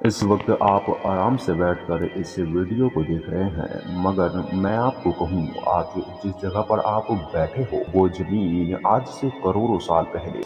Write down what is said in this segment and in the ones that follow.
इस वक्त आप आराम से बैठकर इस वीडियो को देख रहे हैं, मगर मैं आपको कहूँ, आज जिस जगह पर आप बैठे हो वो जमीन आज से करोड़ों साल पहले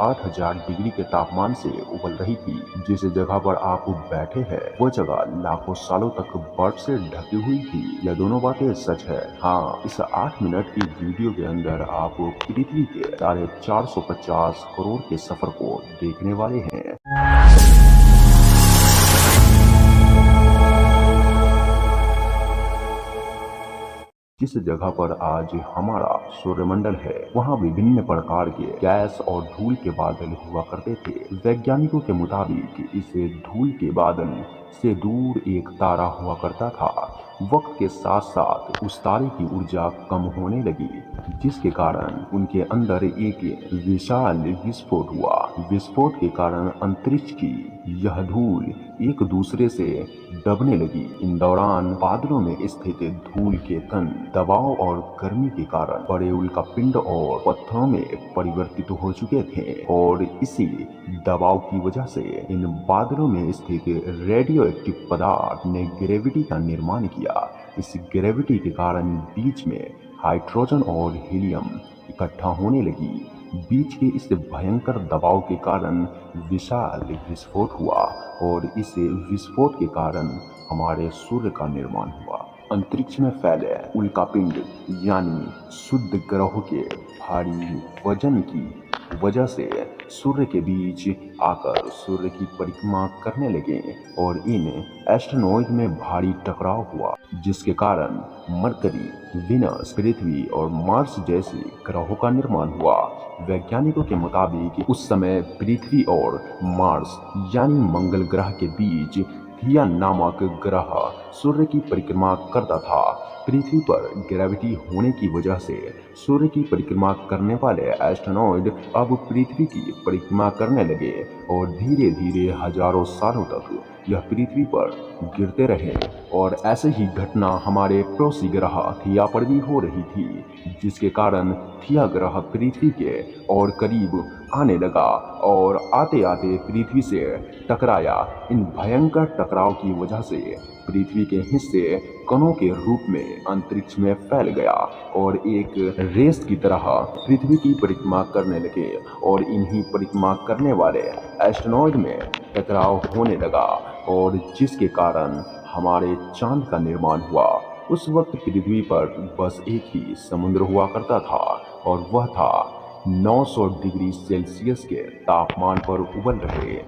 8,500 डिग्री के तापमान से उबल रही थी। जिस जगह पर आप बैठे हैं वो जगह लाखों सालों तक बर्फ से ढकी हुई थी। यह दोनों बातें सच है। हाँ, इस 8 मिनट की वीडियो के अंदर आप पृथ्वी के 450 करोड़ के सफर को देखने वाले हैं। जिस जगह पर आज हमारा सूर्यमंडल है, वहाँ विभिन्न प्रकार के गैस और धूल के बादल हुआ करते थे। वैज्ञानिकों के मुताबिक इस धूल के बादल से दूर एक तारा हुआ करता था। वक्त के साथ साथ उस तारे की ऊर्जा कम होने लगी, जिसके कारण उनके अंदर एक विशाल विस्फोट हुआ। विस्फोट के कारण अंतरिक्ष की यह धूल एक दूसरे से दबने लगी। इन दौरान बादलों में स्थित धूल के कण दबाव और गर्मी के कारण बड़े उल्कापिंड और पत्थरों में परिवर्तित हो चुके थे, और इसी दबाव की वजह से इन बादलों में स्थित रेडियो एक्टिव पदार्थ ने ग्रेविटी का निर्माण किया। इस ग्रेविटी के कारण बीच में हाइड्रोजन और हीलियम इकट्ठा होने लगी। बीच के इस भयंकर दबाव के कारण विशाल विस्फोट हुआ, और इस विस्फोट के कारण हमारे सूर्य का निर्माण हुआ। अंतरिक्ष में फैले उल्कापिंड यानी शुद्ध ग्रहों के भारी वजन की वजह से सूर्य के बीच आकर सूर्य की परिक्रमा करने लगे, और इन एस्ट्रोनॉइड में भारी टकराव हुआ, जिसके कारण मरकरी, विनस, पृथ्वी और मार्स जैसे ग्रहों का निर्माण हुआ। वैज्ञानिकों के मुताबिक उस समय पृथ्वी और मार्स यानी मंगल ग्रह के बीच थिया नामक ग्रह सूर्य की परिक्रमा करता था। पृथ्वी पर ग्रेविटी होने की वजह से सूर्य की परिक्रमा करने वाले एस्ट्रोनॉइड अब पृथ्वी की परिक्रमा करने लगे, और धीरे धीरे हजारों सालों तक यह पृथ्वी पर गिरते रहे। और ऐसे ही घटना हमारे पड़ोसी ग्रह थिया पर भी हो रही थी, जिसके कारण थिया ग्रह पृथ्वी के और करीब आने लगा, और आते आते पृथ्वी से टकराया। इन भयंकर टकराव की वजह से पृथ्वी के हिस्से कणों के रूप में अंतरिक्ष में फैल गया, और एक रेस की तरह पृथ्वी की परिक्रमा करने लगे, और इन्हीं परिक्रमा करने वाले एस्ट्रोनॉइड में टकराव होने लगा, और जिसके कारण हमारे चांद का निर्माण हुआ। उस वक्त पृथ्वी पर बस एक ही समुद्र हुआ करता था, और वह था 900 डिग्री सेल्सियस के तापमान पर उबल रहे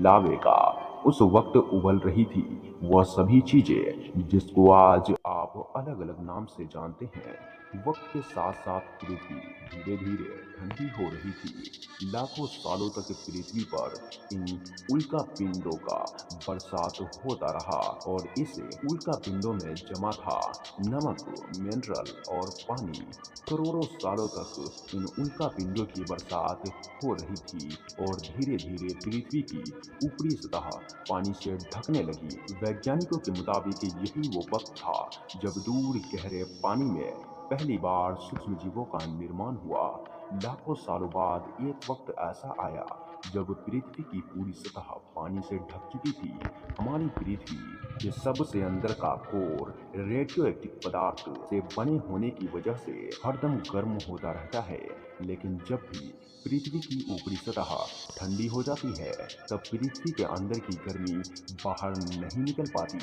लावे का। उस वक्त उबल रही थी वह सभी चीजें जिसको आज आप अलग अलग नाम से जानते हैं। वक्त के साथ साथ पृथ्वी धीरे धीरे ठंडी हो रही थी। लाखों सालों तक पृथ्वी पर इन उल्का पिंडों का बरसात होता रहा, और इस उल्का पिंडों में जमा था नमक, मिनरल और पानी। करोड़ों सालों तक इन उल्का पिंडों की बरसात हो रही थी, और धीरे धीरे पृथ्वी की ऊपरी सतह पानी से ढकने लगी। वैज्ञानिकों के मुताबिक यही वो वक्त था जब दूर गहरे पानी में पहली बार सूक्ष्म जीवों का निर्माण हुआ। लाखों सालों बाद एक वक्त ऐसा आया जब पृथ्वी की पूरी सतह पानी से ढक चुकी थी। हमारी पृथ्वी के सबसे अंदर का कोर रेडियो एक्टिव पदार्थ से बने होने की वजह से हरदम गर्म होता रहता है, लेकिन जब भी पृथ्वी की ऊपरी सतह ठंडी हो जाती है तब पृथ्वी के अंदर की गर्मी बाहर नहीं निकल पाती,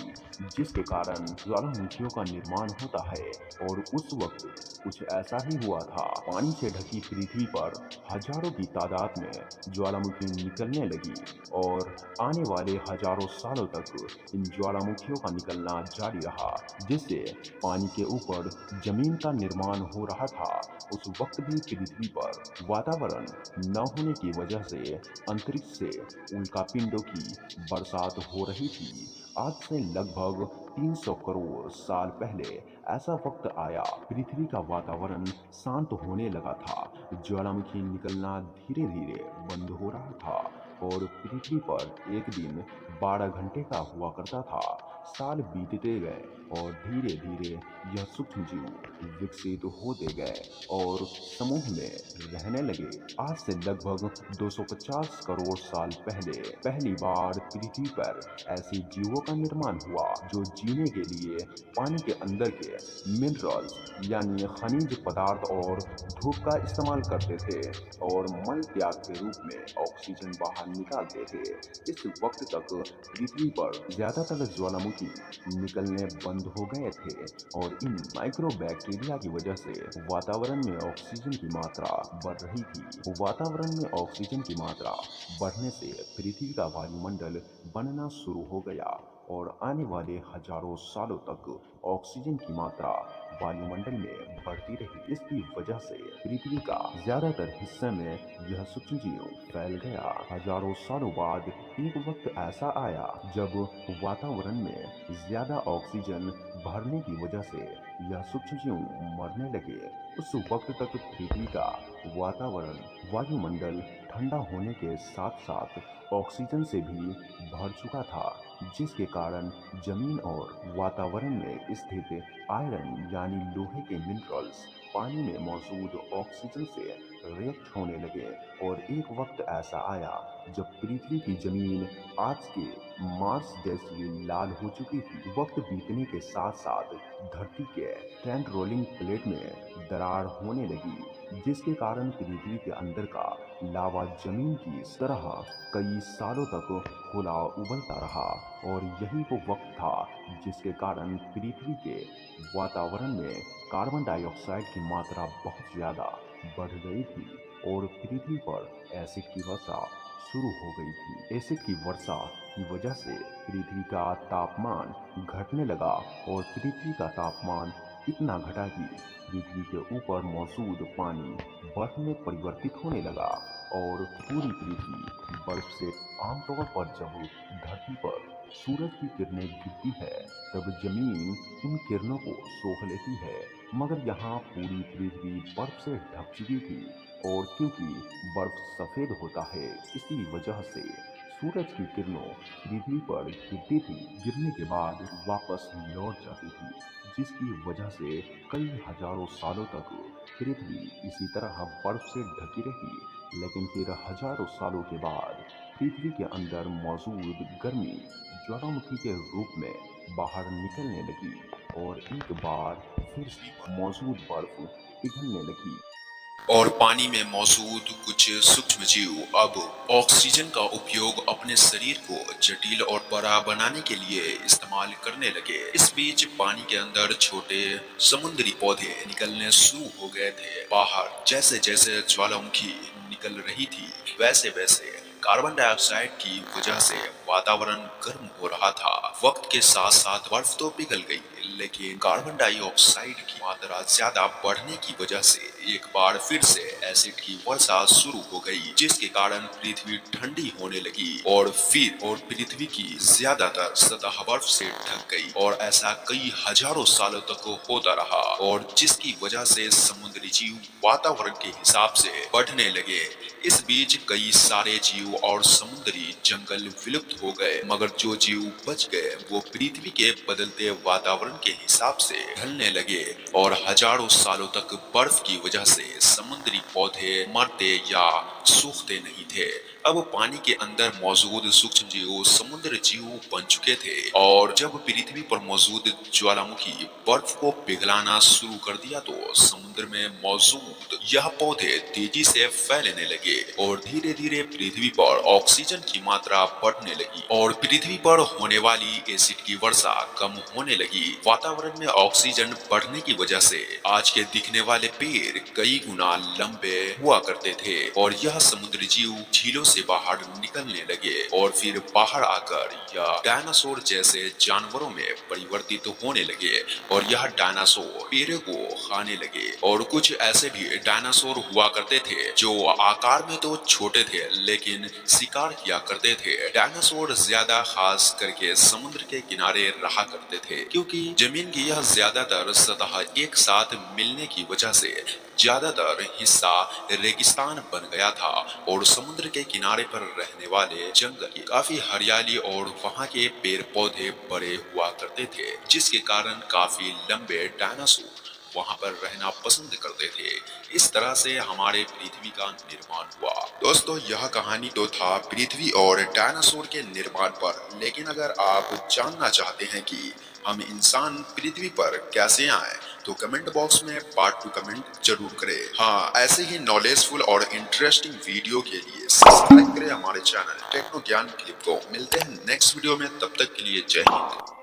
जिसके कारण ज्वालामुखियों का निर्माण होता है। और उस वक्त कुछ ऐसा ही हुआ था। पानी से ढकी पृथ्वी पर हजारों की तादाद में ज्वालामुखी निकलने लगी, और आने वाले हजारों सालों तक इन ज्वालामुखियों का निकलना जारी रहा, जिससे पानी के ऊपर जमीन का निर्माण हो रहा था। उस वक्त भी पृथ्वी पर वातावरण न होने की वजह से अंतरिक्ष से उल्कापिंडों की बरसात हो रही थी। आज से लगभग 300 करोड़ साल पहले ऐसा वक्त आया, पृथ्वी का वातावरण शांत होने लगा था। ज्वालामुखी निकलना धीरे धीरे बंद हो रहा था, और पृथ्वी पर एक दिन 12 घंटे का हुआ करता था। साल बीतते गए और धीरे धीरे यह सूक्ष्म जीव विकसित होते गए और समूह में रहने लगे। आज से लगभग 250 करोड़ साल पहले पहली बार पृथ्वी पर ऐसे जीवों का निर्माण हुआ जो जीने के लिए पानी के अंदर के मिनरल्स यानी खनिज पदार्थ और धूप का इस्तेमाल करते थे और मल त्याग के रूप में ऑक्सीजन बाहर निकालते थे। इस वक्त तक पृथ्वी पर ज्यादातर ज्वालामुखी निकलने बंद हो गए थे और इन माइक्रो बैक्टीरिया की वजह से वातावरण में ऑक्सीजन की मात्रा बढ़ रही थी। वातावरण में ऑक्सीजन की मात्रा बढ़ने से पृथ्वी का वायुमंडल बनना शुरू हो गया और आने वाले हजारों सालों तक ऑक्सीजन की मात्रा वायुमंडल में बढ़ती रही। इसकी वजह से पृथ्वी का ज्यादातर हिस्से में यह सूक्ष्म जीव फैल गया। हजारों सालों बाद एक वक्त ऐसा आया जब वातावरण में ज्यादा ऑक्सीजन भरने की वजह से यह सूक्ष्म जीव मरने लगे। उस वक्त तक पृथ्वी का वातावरण वायुमंडल ठंडा होने के साथ साथ ऑक्सीजन से भी भर चुका था, जिसके कारण जमीन और वातावरण में स्थित आयरन यानी लोहे के मिनरल्स पानी में मौजूद ऑक्सीजन से रिएक्ट होने लगे और एक वक्त ऐसा आया जब पृथ्वी की जमीन आज के मार्स जैसी लाल हो चुकी थी। वक्त बीतने के साथ साथ धरती के ट्रेंड रोलिंग प्लेट में दरार होने लगी, जिसके कारण पृथ्वी के अंदर का लावा जमीन की तरह कई सालों तक खुला उबलता रहा और यही वो वक्त था जिसके कारण पृथ्वी के वातावरण में कार्बन डाइऑक्साइड की मात्रा बहुत ज्यादा बढ़ गई थी और पृथ्वी पर एसिड की वर्षा शुरू हो गई थी। एसिड की वर्षा की वजह से पृथ्वी का तापमान घटने लगा और पृथ्वी का तापमान इतना घटा कि पृथ्वी के ऊपर मौजूद पानी बर्फ में परिवर्तित होने लगा और पूरी पृथ्वी बर्फ से आमतौर पर जब धरती पर सूरज की किरणें गिरती है तब जमीन उन किरणों को सोख लेती है, मगर यहाँ पूरी पृथ्वी बर्फ से ढक चुकी थी और क्योंकि बर्फ सफेद होता है इसी वजह से सूरज की किरणों पृथ्वी पर गिरती थी, गिरने के बाद वापस लौट जाती थी, जिसकी वजह से कई हजारों सालों तक पृथ्वी इसी तरह बर्फ से ढकी रही। लेकिन फिर हजारों सालों के बाद पृथ्वी के अंदर मौजूद गर्मी ज्वालामुखी के रूप में बाहर निकलने लगी और एक बार फिर से मौजूद बर्फ पिघलने लगी और पानी में मौजूद कुछ सूक्ष्म जीव अब ऑक्सीजन का उपयोग अपने शरीर को जटिल और बड़ा बनाने के लिए इस्तेमाल करने लगे। इस बीच पानी के अंदर छोटे समुद्री पौधे निकलने शुरू हो गए थे बाहर। जैसे जैसे ज्वालामुखी निकल रही थी वैसे वैसे कार्बन डाइऑक्साइड की वजह से वातावरण गर्म हो रहा था। वक्त के साथ साथ बर्फ तो पिघल गई, लेकिन कार्बन डाइऑक्साइड की मात्रा ज्यादा बढ़ने की वजह से एक बार फिर से एसिड की वर्षा शुरू हो गई, जिसके कारण पृथ्वी ठंडी होने लगी और पृथ्वी की ज्यादातर सतह बर्फ से ढक गई और ऐसा कई हजारों सालों तक होता रहा और जिसकी वजह से समुद्री जीव वातावरण के हिसाब से बढ़ने लगे। इस बीच कई सारे जीव और समुद्री जंगल विलुप्त हो गए, मगर जो जीव बच गए वो पृथ्वी के बदलते वातावरण के हिसाब से ढलने लगे और हजारों सालों तक बर्फ की वजह से समुद्री पौधे मरते या सूखते नहीं थे। अब पानी के अंदर मौजूद सूक्ष्म जीव समुद्र जीव बन चुके थे और जब पृथ्वी पर मौजूद ज्वालामुखी बर्फ को पिघलाना शुरू कर दिया तो समुद्र में मौजूद यह पौधे तेजी से फैलने लगे और धीरे धीरे पृथ्वी पर ऑक्सीजन की मात्रा बढ़ने लगी और पृथ्वी पर होने वाली एसिड की वर्षा कम होने लगी। वातावरण में ऑक्सीजन बढ़ने की वजह से आज के दिखने वाले पेड़ कई गुना लंबे हुआ करते थे और यह समुद्री जीव झीलों से बाहर निकलने लगे और फिर बाहर आकर यह डायनासोर जैसे जानवरों में परिवर्तित होने लगे और यह डायनासोर पेड़ों को खाने लगे। और कुछ ऐसे भी डायनासोर हुआ करते थे जो आकार में तो छोटे थे लेकिन शिकार किया करते थे। डायनासोर ज्यादा खास करके समुद्र के किनारे रहा करते थे क्योंकि जमीन की यह ज्यादातर सतह एक साथ मिलने की वजह से ज्यादातर हिस्सा रेगिस्तान बन गया था और समुद्र के किनारे पर रहने वाले जंगल की काफी हरियाली और वहाँ के पेड़ पौधे बड़े हुआ करते थे, जिसके कारण काफी लंबे डायनासोर वहां पर रहना पसंद करते थे। इस तरह से हमारे पृथ्वी का निर्माण हुआ। दोस्तों, यह कहानी तो था पृथ्वी और डायनासोर के निर्माण पर, लेकिन अगर आप जानना चाहते हैं कि हम इंसान पृथ्वी पर कैसे आए, तो कमेंट बॉक्स में पार्ट 2 कमेंट जरूर करें। हाँ, ऐसे ही नॉलेजफुल और इंटरेस्टिंग वीडियो के लिए सब्सक्राइब करें हमारे चैनल टेक्नो ज्ञान क्लिप को। मिलते हैं नेक्स्ट वीडियो में, तब तक के लिए जय हिंद।